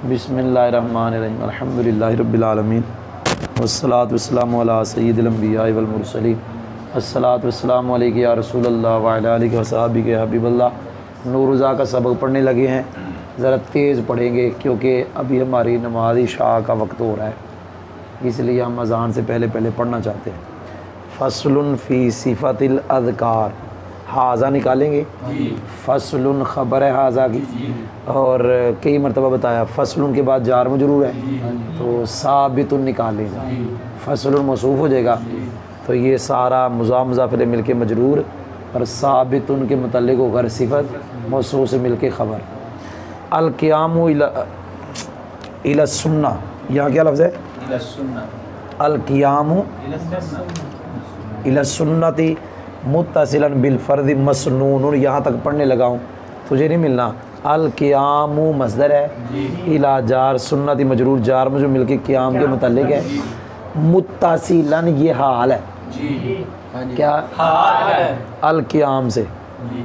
बिस्मिल्लाहिर्रहमानिर्रहीम अल्हम्दुलिल्लाहि रब्बिल आलमीन वस्सलातु वस्सलामु अला सय्यिदिल अंबिया'i वल मुरसलीन अस्सलातु वस्सलामु अलैका या रसूलल्लाह व अला आलिहि व सहाबिहि या हबीबल्लाह। नूरुज़ा का सबक पढ़ने लगे हैं, ज़रा तेज़ पढ़ेंगे क्योंकि अभी हमारी नमाज इशा का वक्त हो रहा है, इसलिए हम अज़ान से पहले पढ़ना चाहते हैं। फ़स्लुन फ़ी सिफ़तिल अज़कार, हाज़ा निकालेंगे। फ़स्लुन ख़बर है हाज़ा की, और कई मरतबा बताया फ़स्लुन के बाद जार मजरूर है तो साबितुन निकाल लेना, फ़स्लुन मौसूफ़ हो जाएगा तो ये सारा मुज़ाफ़िल मिल के मजरूर और साबितुन के मुतल्लिक़ होकर सिफ़त मौसूफ़ से मिल के ख़बर। अल क़ियामु इला सुन्ना, यहाँ क्या लफ्ज़ है? अल क़ियामु इला सुन्नति मुत्तसिलन बिल फ़र्द मसनून, यहाँ तक पढ़ने लगा हूँ, तुझे नहीं मिलना। अल क़ियामु मस्दर है, इला जार सुन्नति मजरूर, जार में जो मिलके क़ियाम के मुतल्लिक़ है। मुत्तसिलन ये हाल है, क्या हाल है? अल क़ियाम से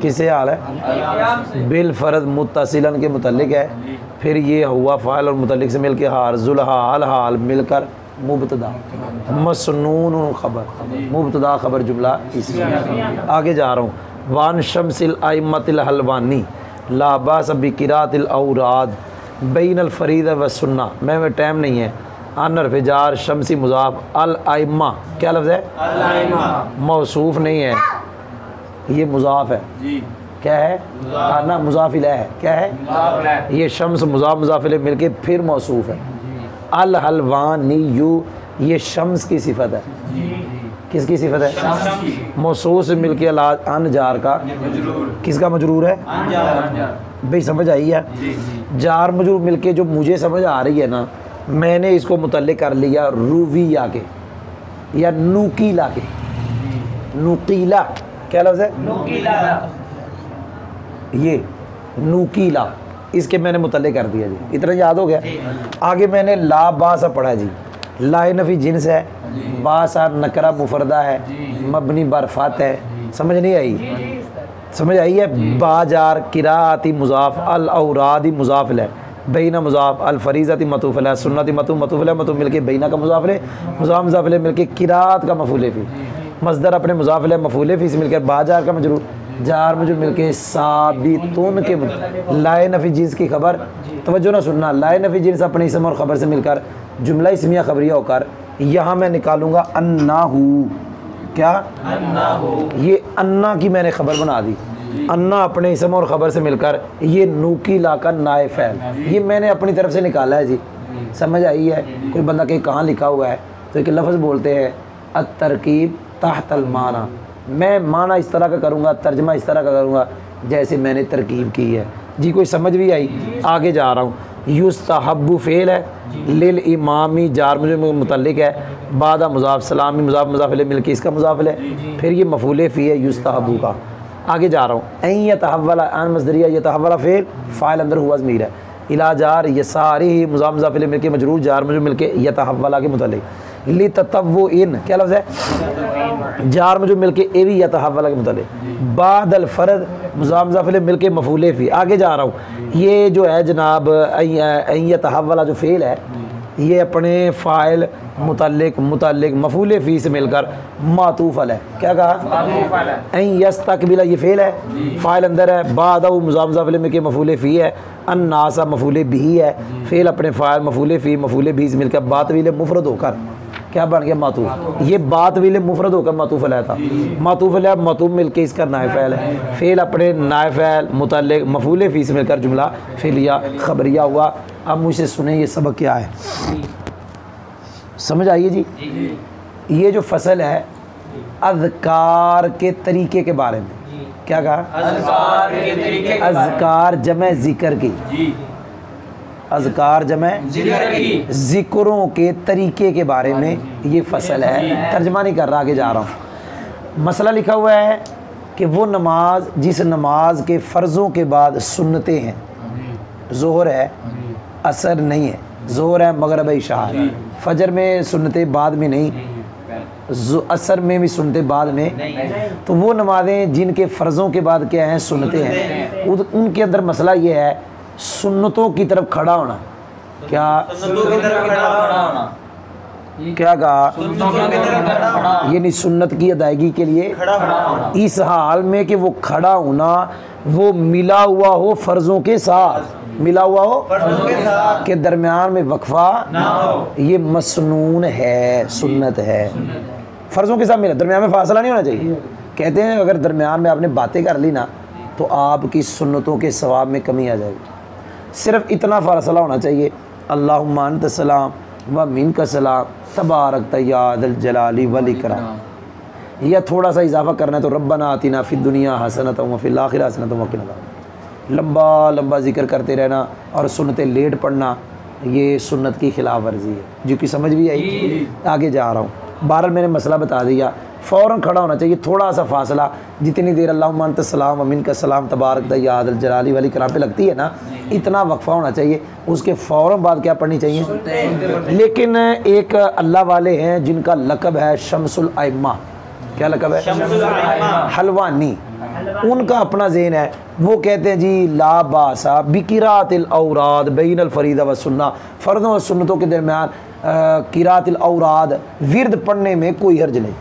किसे हाल है? बिल फ़र्द मुत्तसिलन के मुतल्लिक़ है, फिर ये हुआ फ़ाइल और मुतल्लिक़ से मिलके हाल, जुल हाल हाल मिलकर मुब्तदा, मसनून ख़बर, मुब्तदा ख़बर जुमला इसमें। आगे जा रहा हूँ। वान शम्सिल अइम्मतिल हलवानी ला बास बिकिरातिल औराद बैनल फ़रीदा व सुन्ना, मैं टाइम नहीं है। अनर फिजार शम्सी मुज़ाफ़, अल अइम्मा क्या लफ्ज़ है? अल अइम्मा मौसूफ़ नहीं है, ये मुज़ाफ़ है जी। क्या है? ना मुज़ाफ़िल है, क्या है? ये शम्स मुज़ाफ़िल मिल के फिर मौसूफ़ है। अल हलवानी यू, ये शम्स की सिफत है। किसकी सिफत है? मौसूफ़ से मिल के अन जार का किसका मजरूर है? भाई समझ आई है? जार मजरूर मिल के जो मुझे समझ आ रही है ना, मैंने इसको मुतल्लिक़ कर लिया रूविया के या नूकीला के। नूकीला क्या लफ्ज़ है? नूकीला, ये नूकीला इसके मैंने मुतल्लिक़ कर दिया जी, इतना याद हो गया। आगे मैंने ला बासा पढ़ा जी, ला नफ़ी जिन्स है, बासा नकरा मुफरदा है, मबनी बरफ़ात है, समझ नहीं आई? समझ आई है? बाजार किराती मुज़ाफ़, अल औरादी मुज़ाफ़िल है, बैना मुज़ाफ़, अल फ़रीज़ती मतूफ़िल है, सुन्नती मतूफ़िल है, मतू मिल के बैना का मुज़ाफ़िल है, मुज़ाफ़िल मिल के किरात का मफ़ूल फ़ी, मस्दर अपने मुज़ाफ़िल है मफ़ूल फ़ी से मिलकर बाजार का मजरूर, जार में जो मिलके साबितुन के लाए नफ़ी जिन्स की खबर। तवज्जो ना सुनना, लाए नफ़ी जिन्स अपने इसम और ख़बर से मिलकर जुमला इसमिया खबरिया होकर यहाँ मैं निकालूंगा अन्नाहु, क्या? अन्नाहु, ये अन्ना की मैंने खबर बना दी। अन्ना अपने इसम और ख़बर से मिलकर ये नूकी लाकर नाए फ़ैल, ये मैंने अपनी तरफ से निकाला है जी। समझ आई है? कोई बंदा कहीं कहाँ लिखा हुआ है तो एक लफ्ज़ बोलते हैं अत-तरकीब तहतल माना, मैं माना इस तरह का करूँगा, तर्जमा इस तरह का करूँगा जैसे मैंने तरकीब की है जी। कोई समझ भी आई? आगे जा रहा हूँ। युस्तहब्बु फ़ेल है, लिल इमामी जार मुझे मुतल्लिक़ है, बादा मुज़ाफ़ सलामी मुज़ाफ़िल मिल के इसका मुज़ाफ़िल है, फिर ये मफ़ूल फ़ी है युस्तहब्बु का। आगे जा रहा हूँ। ऐन यतहव्वला अन मस्दरिया यतहव्वला फ़ेल, फ़ाइल अंदर हुआ ज़मीर है, इला जार ये सारी ही मुज़ाफ़िल मिल के मजरूर जार मुझे मिल के यतहव्वला के मुतल्लिक़। ली ततव्वु इन क्या लफ्ज़ है? जार में जो मिल के एवी यतहव्वला के मुतल्लिक़, बादल फ़र्द मुज़ाफ़िल मिल के मफ़ूल फ़ी। आगे जा रहा हूँ। ये जो है जनाब यतहव्वला जो फ़ेल है, ये अपने फ़ाइल मुतल्लिक़ मफ़ूल फ़ी से मिलकर मातूफ़ल है, क्या कहा? यस्तक़बिला ये फ़ेल है, फ़ाइल अंदर है, बादउ मुज़ाफ़िल मिल के मफ़ूल फ़ी है, अन्नासा मफ़ूल बिही है, फ़ेल अपने फ़ाइल मफ़ूल बिही से मिलकर बातवील मुफ़रद होकर क्या बन गया? मातूफ़। ये बातवील मुफ़रद होकर मातूफ़ल है था, मातूफ़ल है मातूफ़ मिल के इसका नाए फ़ैल है, फ़ेल अपने नाए फ़ैल मुतल्लिक़ मफ़ूल फ़ी से मिलकर जुमला फ़िलिया ख़बरिया हुआ। अब मुझसे सुने ये सबक क्या है, समझ आइए जी। ये जो फ़सल है अज़कार के तरीके के बारे में, क्या कहा? अज़कार के तरीके, अज़कार जमे ज़िक्र की, अज़कार जमे ज़िक्रों के तरीके के बारे में ये फ़सल है। तर्जमा नहीं कर रहा, आगे जा रहा हूँ। मसला लिखा हुआ है कि वो नमाज जिस नमाज के फ़र्ज़ों के बाद सुन्नतें हैं, ज़ोहर है असर नहीं है, ज़ोहर है मगरिब इशा है, फ़जर में सुन्नतें बाद में नहीं, असर में भी सुनते बाद में, तो वो नमाज़ें जिनके फ़र्ज़ों के बाद क्या हैं? सुन्नतें हैं। उनके अंदर मसला ये है सुन्नतों की तरफ खड़ा होना, क्या सुन्नतों की तरफ खड़ा होना, क्या कहा? सुन्नतों की तरफ खड़ा होना, यानी सुन्नत की अदायगी के लिए खड़ा होना, इस हाल में कि वो खड़ा होना वो मिला हुआ हो फर्जों के साथ, मिला हुआ हो फर्जों के साथ के दरमियान में वक्फा ना हो, ये मसनून है, सुन्नत है। फ़र्ज़ों के साथ मिला, दरमियान में फासला नहीं होना चाहिए। कहते हैं अगर दरमियान में आपने बातें कर ली ना तो आपकी सुन्नतों के सवाब में कमी आ जाएगी। सिर्फ इतना फासला होना चाहिए, अल्लाहुम्मा अंत सलाम व मिनका सलाम तबारक या दल जलाली वल इकराम, या थोड़ा सा इजाफा करना है तो रब्बना आतिना फिद दुनिया हसनतम व फिल आखिरति हसनतम व क़िना अज़ाब। लंबा लंबा जिक्र करते रहना और सुन्नतें लेट पढ़ना, ये सुन्नत की खिलाफ वर्जी है। जो कि समझ भी आई, आगे जा रहा हूँ। बहरहाल मैंने मसला बता दिया, फ़ौरन खड़ा होना चाहिए, थोड़ा सा फासला, जितनी देर अल्लाहुम्मा अंत सलाम व मिनका सलाम तबारक या दल जलाली वल इकराम पे लगती है ना, इतना वक्फ़ा होना चाहिए। उसके फ़ौरन बाद क्या पढ़नी चाहिए? लेकिन एक अल्लाह वाले हैं जिनका लक़ब है शम्सुल आइम्मा। क्या लक़ब है? शम्सुल आइम्मा, हलवानी। उनका अपना ज़हन है, वो कहते हैं जी ला बासा बिकिरातिल औराद बैनल फरीदा व सुन्ना, फ़र्ज़ों और सुन्नतों के दरमियान किरातिल औराद विर्द पढ़ने में कोई हर्ज नहीं।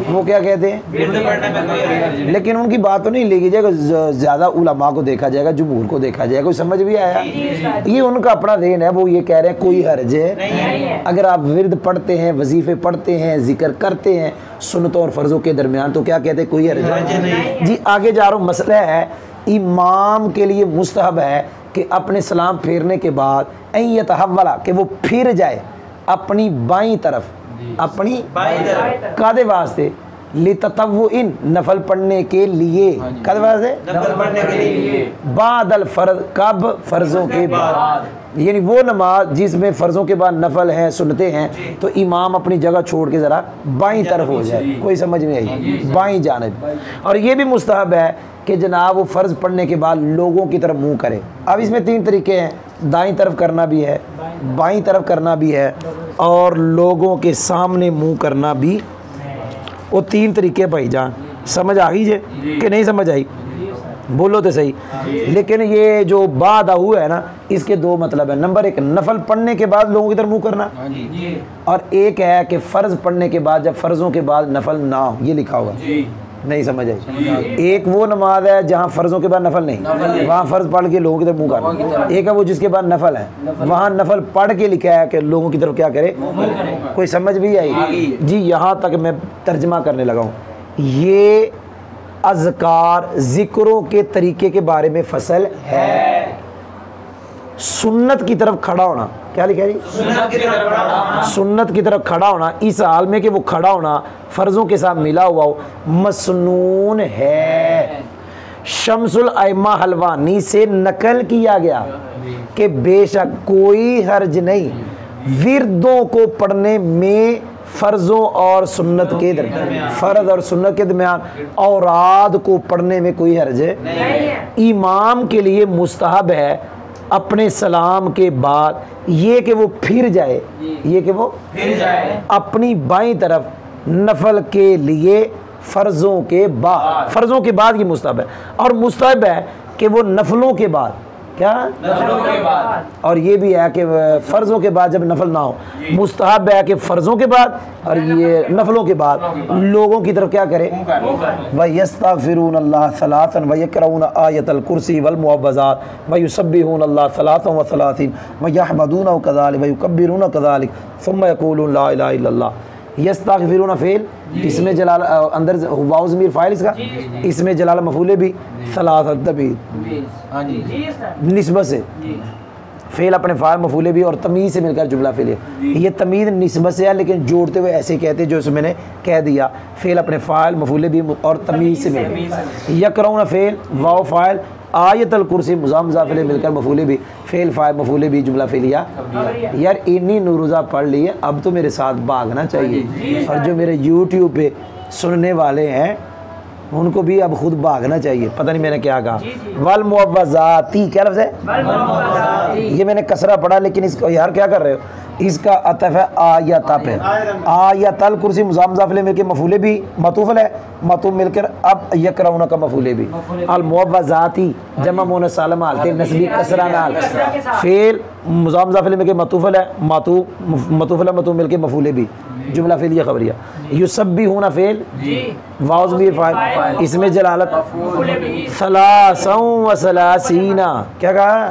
वो क्या कहते हैं? विर्द पढ़ने में कोई हर्ज नहीं। लेकिन उनकी बात तो नहीं लेगी जाएगा, ज़्यादा उलमा को देखा जाएगा, जमहूर को देखा जाएगा। कोई समझ भी आया? ये उनका अपना ज़हन है, वो ये कह रहे हैं कोई हर्ज है अगर आप विर्द पढ़ते हैं, वजीफ़े पढ़ते हैं, जिक्र करते हैं सुन्नतों और फ़र्ज़ों के दरमियान, तो क्या कहते हैं? कोई हर्ज है जी। आगे जा रहा हूँ। मसला है इमाम के लिए मुस्तहब है कि अपने सलाम फेरने के बाद यतहव्वला, कि वो फिर जाए अपनी बाईं तरफ, अपनी बाईं तरफ, कादे वास्ते लिततव्वुइन, नफल पढ़ने के लिए, कादे वास्ते नफल पढ़ने के लिए, बादल फर्ज, कब? फर्जों के बाद, यानी वो नमाज जिसमें फ़र्ज़ों के बाद नफल हैं, सुनते हैं, तो इमाम अपनी जगह छोड़ के ज़रा बाईं तरफ हो जाए। कोई समझ में आई? बाईं जानिब। और ये भी मुस्तहब है कि जनाब वो फ़र्ज़ पढ़ने के बाद लोगों की तरफ मुँह करे। अब इसमें तीन तरीके हैं, दाईं तरफ करना भी है, बाईं तरफ करना भी है, और लोगों के सामने मुँह करना भी। वो तीन तरीके भाईजान, समझ आ गई जे कि नहीं समझ आई? बोलो तो सही। लेकिन ये जो बाद हुआ है ना, इसके दो मतलब है। नंबर एक, नफल पढ़ने के बाद लोगों की तरफ मुँह करना, और एक है कि फ़र्ज़ पढ़ने के बाद, जब फ़र्ज़ों के बाद नफल ना हो, ये लिखा होगा। नहीं समझ आई? एक वो नमाज है जहाँ फ़र्ज़ों के बाद नफल नहीं, वहाँ फ़र्ज़ पढ़ के लोगों की तरफ मुँह करना। एक है वो जिसके बाद नफल है, वहाँ नफल पढ़ के लिखा है कि लोगों की तरफ क्या करे। कोई समझ भी आई जी? यहाँ तक मैं तर्जमा करने लगा हूँ। ये अज़कार ज़िक्रों के तरीके के बारे में फसल है। सुन्नत की तरफ खड़ा होना, क्या लिखा है जी? सुन्नत की तरफ खड़ा होना, सुन्नत की तरफ खड़ा होना, इस हाल में कि वो खड़ा होना फ़र्ज़ों के साथ मिला हुआ हो, मसनून है। शम्सुल आइम्मा हलवानी से नकल किया गया कि बेशक कोई हर्ज नहीं विर्दों को पढ़ने में, फ़र्ज़ों और सुन्नत के दरमियान, फ़र्ज़ और सुन्नत के दरमियान औराद को पढ़ने में कोई हर्ज नहीं। इमाम के लिए मुस्तहब है अपने सलाम के बाद ये कि वो फिर जाए, ये कि वो फिर जाए अपनी बाईं तरफ नफल के लिए फ़र्ज़ों के बाद, फ़र्ज़ों के बाद ये मुस्तहब है। और मुस्तहब है कि वो नफलों के बाद, क्या? नफलों के बाद, और ये भी है कि फ़र्ज़ों के बाद जब नफल ना हो, मुस्तहब है कि फ़र्ज़ों के बाद और ये नफलों के बाद लोगों की तरफ क्या करे? व यस्तग़फ़िरूनल्लाह सलासन व यक़रऊन आयतल कुर्सी वल मुअव्वज़ात व युसब्बिहूनल्लाह सलासन व सलासीन व यहमदूनहु कज़ालिक व युकब्बिरूनहु कज़ालिक सुम्मा यक़ूलून ला इलाहा इल्लल्लाह। यस्तग़फ़िरून फ़ेल, इसमें जलाल अंदर वाउ ज़मीर फ़ाइल इसका, इसमें जलाल मफ़ूल भी, सलासत तबीद निस्बत से फ़ेल अपने फ़ाइल मफ़ूल भी और तमीज़ से मिलकर जुमला फ़ेल है। ये तमीज़ निस्बत से है लेकिन जोड़ते हुए ऐसे कहते जो इसमें मैंने कह दिया। फ़ेल अपने फ़ाइल मफ़ूल भी और तमीज़ से मिलकर। यक़रऊन फ़ेल वाव फ़ाइल, आयतल कुर्सी मुज़ाफ़ मिलकर मफ़ूल भी, फ़ेल फ़ाइल मफ़ूल भी जुमला फ़ेलिया। यार इन्हीं नुरुज़ा पढ़ लिए, अब तो मेरे साथ भागना चाहिए। और जो मेरे यूट्यूब पे सुनने वाले हैं उनको भी अब खुद भागना चाहिए। पता नहीं मैंने क्या कहा। वल मुअव्वज़ाती, क्या लफ्ज़ है? ये मैंने कसरा पढ़ा लेकिन इसको यार क्या कर रहे हो? इसका अतफ है आयत पे। आयतल कुर्सी मुज़ाफ मुज़ाफ इलैह मिलके मफूले भी मतूफ़ल है, मतूफ़ मिलकर अब यकरऊना का मफूले भी। अल मुअव्वज़ाती जमा मुअन्नस सालिम हालते नस्बी कसरा नाल फेल मुज़ाफ मुज़ाफ इलैह मिलके मतूफ़ल है, मतूफ़ल है मतूफ़ मिलके मफूले भी। जुमला फेलिया खबरिया। युसब्बिहूना फेल वाउ ज़मीर फ़ाइल इसमें जलालत सलासौ व सलासीना क्या कहा?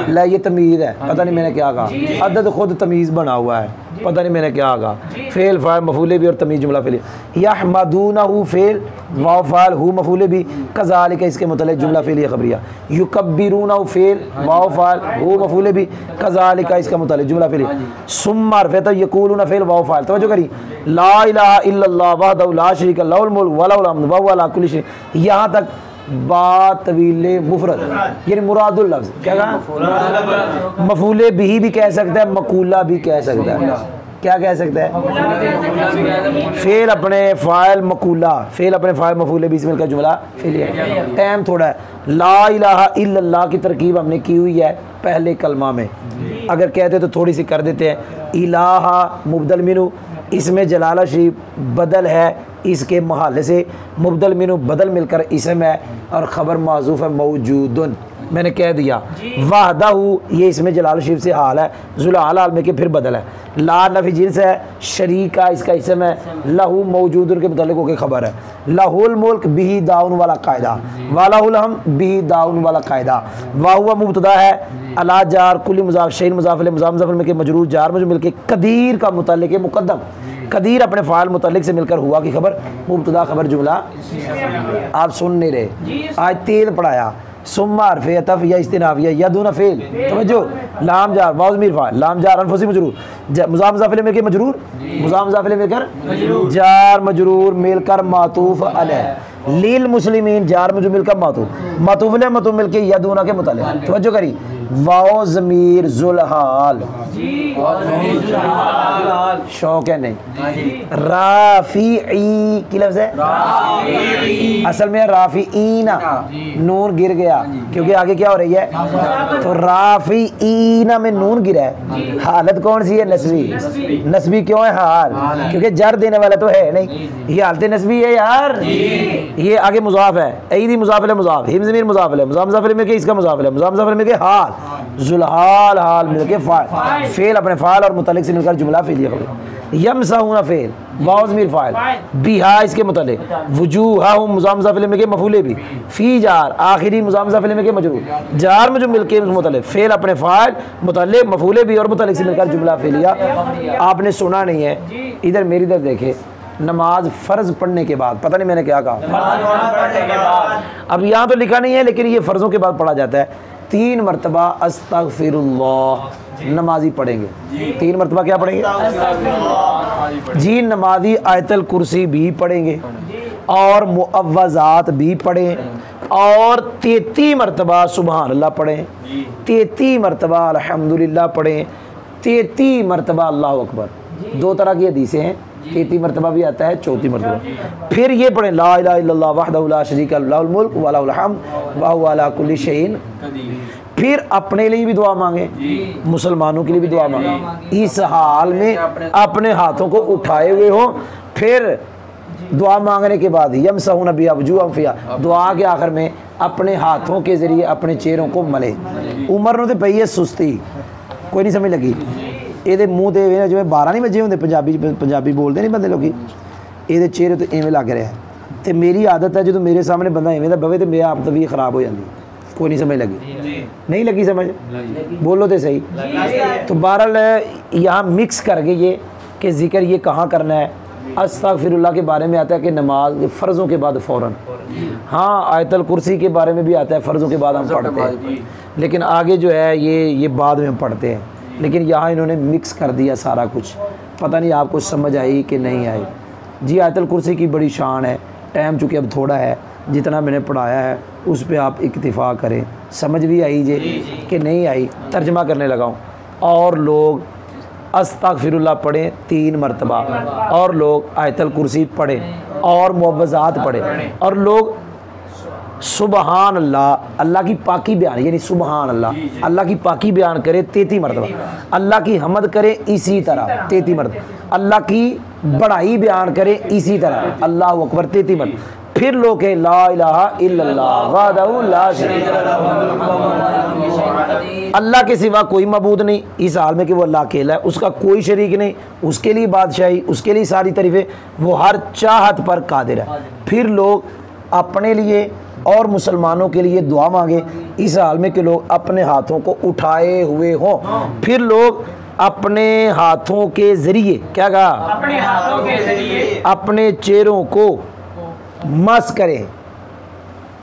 ला ये तमीज़ है, पता नहीं मैंने क्या कहा। अदद खुद तमीज़ बना हुआ है, पता नहीं मैंने क्या कहा। फेल फ़ाइल मफूले भी और तमीज़ जुमला फेलिया। यहमदूनहु फेल वाव फ़ाइल हु मफूले भी कज़ालिका इसके मुतल्लिक़ जुमला फेलिया खबरिया। युकब्बिरूनहु फेल वाव फ़ाइल हु मफूले भी कज़ालिका इसका मुतल्लिक़ जुमला फेलिया। सुम्मा रफ़अत यक़ूलूना फेल वाव फ़ाइल तवज्जो करी। ला इलाहा इल्लल्लाह वहदहु ला शरीका लहु लहुल मुल्क व लहुल हम्द व हुवा अला कुल्लि शैइन यहाँ तक बात तवील मुफरद यानी मुरादुल लफ्ज़ क्या कहा? मफूले भी कह सकता है, मकूला भी कह सकता है। क्या कह सकता है? फेल अपने फ़ाइल मकूला, फेल अपने फ़ाइल मफूले भी इसमें का जुमला फेलिया। टाइम थोड़ा है। ला इलाहा इल्लल्लाह की तरकीब हमने की हुई है पहले कलमा में, अगर कहते तो थोड़ी सी कर देते हैं। इलाहा मुबदल मिनु इसमें जलाला शरीफ बदल है इसके महल से, मुबदल मिनु बदल मिलकर इसम है और ख़बर माज़ूफ़ है मौजूदुन मैंने कह दिया। वाहदाहु ये इसमें जलाल शरीफ से हाल है, जुलाल हाल में के फिर बदल है। ला नफी जिन्स है, शरीका इसका इसम है, लहू मौजूदुन के मुतालिक होकर खबर है। लहुल मुल्क बिही दाउन वाला कायदा, वालाहुल हम बिही दाउन वाला कायदा। वाहुआ मुब्तदा है, अला जार कुल्ली मुज़ाफ शैइन मुज़ाफ इलैह मुज़ाफ मुज़ाफ में के मजरूर जार मजरूर मिलके कदीर का मुतालिक मुक़द्दम। कदीर अपने फ़ाइल मुतालिक से मिलकर हुआ की खबर मुब्तदा खबर जुमला। आप सुन नहीं रहे, आज तेल पढ़ाया। सुम्मा हरफ़े अतफ़ या इस्तिनाफ़ या यदूना फ़ेल तवज्जो। लाम जार वाउ ज़मीर फ़ाइल लाम जार अनफुसी मजरूर मुज़ाफ मुज़ाफ इलैह मिलकर मजरूर मुज़ाफ मुज़ाफ इलैह मिलकर जार मजरूर मिलकर मातूफ़ अलैह। लील मुस्लिमीन जार मजरूर मिलकर मातूफ़ अलैह मतूफ़ मिलकर यदूना के मुतालिक तवज्जो करी। वाओ ज़मीर ज़ुलहाल शौक है नहीं। राफ़ी की लफ्ज़ है, असल में राफ़ीना नून गिर गया क्योंकि आगे क्या हो रही है, तो राफ़ीना में नून गिरा है। हालत कौन सी है? नस्बी। नस्बी क्यों है? हाल, क्योंकि जर देने वाला तो है नहीं, ये हालत नस्बी है यार। ये आगे मुज़ाफ़ है, ईदी मुज़ाफ़ इलैह मुज़ाफ़ हिम ज़मीर मुज़ाफ़ इलैह मुज़ाफ़ मुज़ाफ़ इलैह में के इसका मुज़ाफ़ इलैह मुज़ाफ़ मुज़ाफ़ इलैह में के हाल जुलहाल हाल मिलके फ़ाइल फेल अपने फ़ाइल और मुतालिक से मिलकर जुमला फेलिया खबर। यमसहुना फेल वाउ ज़मीर फ़ाइल बिहा इसके मुतालिक वजूहहुम मुज़ाफ़ मुज़ाफ़ इलैह में के मफ़ूले भी फ़ी जार आखिरी मुज़ाफ़ मुज़ाफ़ इलैह में के मजरूर जार में जो मिलके मुतालिक फेल अपने फ़ाइल मुतालिक मफ़ूले भी और मुतालिक से मिलकर जुमला फेलिया। आपने सुना नहीं है, इधर मेरी तरफ देखे। नमाज फ़र्ज़ पढ़ने के बाद, पता नहीं मैंने क्या कहा, अब यहाँ तो लिखा नहीं है लेकिन ये फ़र्ज़ों के बाद पढ़ा जाता है। 3 मरतबा अस्तग़फ़िरुल्लाह नमाजी पढ़ेंगे। 3 मरतबा क्या पढ़ेंगे जी? नमाजी आयतल कुर्सी भी पढ़ेंगे और मुअव्वज़ात भी पढ़ें और 33 मरतबा सुबहान अल्लाह पढ़ें, 33 मरतबा अल्हम्दुलिल्लाह पढ़ें, 33 मरतबा अल्लाहु अकबर। 2 तरह की हदीसें हैं, 33 मरतबा भी आता है, 34 मरतबा। फिर ये पढ़ें ला इलाहा इल्लल्लाह वहदहु ला शरीका लहु लहुल मुल्क व लहुल हम्द व हुवा अला कुल्लि शैइन। फिर अपने लिए भी दुआ मांगे, मुसलमानों के लिए भी दुआ मांगे, इस हाल में अपने हाथों को उठाए हुए हो। फिर दुआ मांगने के बाद यमसहुना बिवजूहिहिम फिया दुआ के आखिर में अपने हाथों के ज़रिए अपने चेहरों को मले। उमर ने तो पई है सुस्ती, कोई नहीं समझ लगी। ये मूँह तो जिवें 12 नहीं बजे होंगे, पंजाबी बोलते नहीं बंदे लोग, ये चेहरे तो इवें लग रहा है। तो मेरी आदत है जो मेरे सामने बंदा इवें दा बवे तो मेरे आप तो भी खराब हो जाती। कोई नहीं समझ लगी, नहीं लगी समझ, बोलो तो सही। तो बहरहाल यहाँ मिक्स करके ये कि ज़िक्र ये कहाँ करना है। अस्तग़फ़िरुल्लाह के बारे में आता है कि नमाज फ़र्ज़ों के बाद फ़ौरन, हाँ आयतल कुर्सी के बारे में भी आता है फ़र्ज़ों के बाद हम पढ़ते हैं, लेकिन आगे जो है ये बाद में हम पढ़ते हैं। लेकिन यहाँ इन्होंने मिक्स कर दिया सारा कुछ, पता नहीं आपको समझ आई कि नहीं आई जी। आयतल कुर्सी की बड़ी शान है। टाइम चूँकि अब थोड़ा है, जितना मैंने पढ़ाया है उस पर आप इक्तिफ़ा करें। समझ भी आई जे कि नहीं आई, तर्जमा करने लगाऊँ। और लोग अस्तग़फ़िरुल्लाह पढ़ें 3 मरतबा, और लोग आयतल कुर्सी पढ़ें और मुअव्वज़ात पढ़ें, और लोग सुबहान अल्लाह, अल्लाह की पाकी बयान, यानी सुबहान अल्लाह, अल्लाह की पाकी बयान करे 33 मरतबा, अल्लाह की हमद करे इसी तरह 33 मरतबा, अल्लाह की बड़ाई बयान करे इसी तरह, अल्लाह अकबर 33 मरतबा। फिर लोग कहे ला इलाहा इल्लल्लाह वहदहू ला शरीक लहू, अल्लाह के सिवा कोई मबूद नहीं, इस हाल में कि वो अल्लाह अकेला है, उसका कोई शरीक नहीं, उसके लिए बादशाही, उसके लिए सारी तारीफ़ें, वो हर चाहत पर कादिर है। फिर लोग अपने लिए और मुसलमानों के लिए दुआ मांगे, इस हाल में कि लोग अपने हाथों को उठाए हुए हों। फिर लोग अपने हाथों के ज़रिए क्या कहा, अपने हाथों के जरिए अपने चेहरों को मस करें,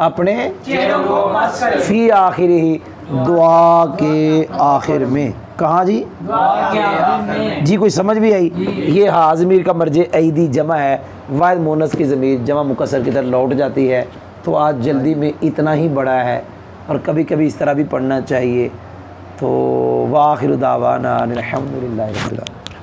अपने चेहरों को मस करें, फी आखिर ही, दुआ के आखिर में। कहाँ जी, दुआ के आखिर में। जी कोई समझ भी आई? ये हाज़मीर का मर्ज ऐदी जमा है, वाहिद मोनस की ज़मीर जमा मुकसर की तरफ लौट जाती है। तो आज जल्दी में इतना ही बड़ा है, और कभी कभी इस तरह भी पढ़ना चाहिए। तो वाखिर दावाना अनिल हम्दुलिल्लाहि रब्बिल आलमीन।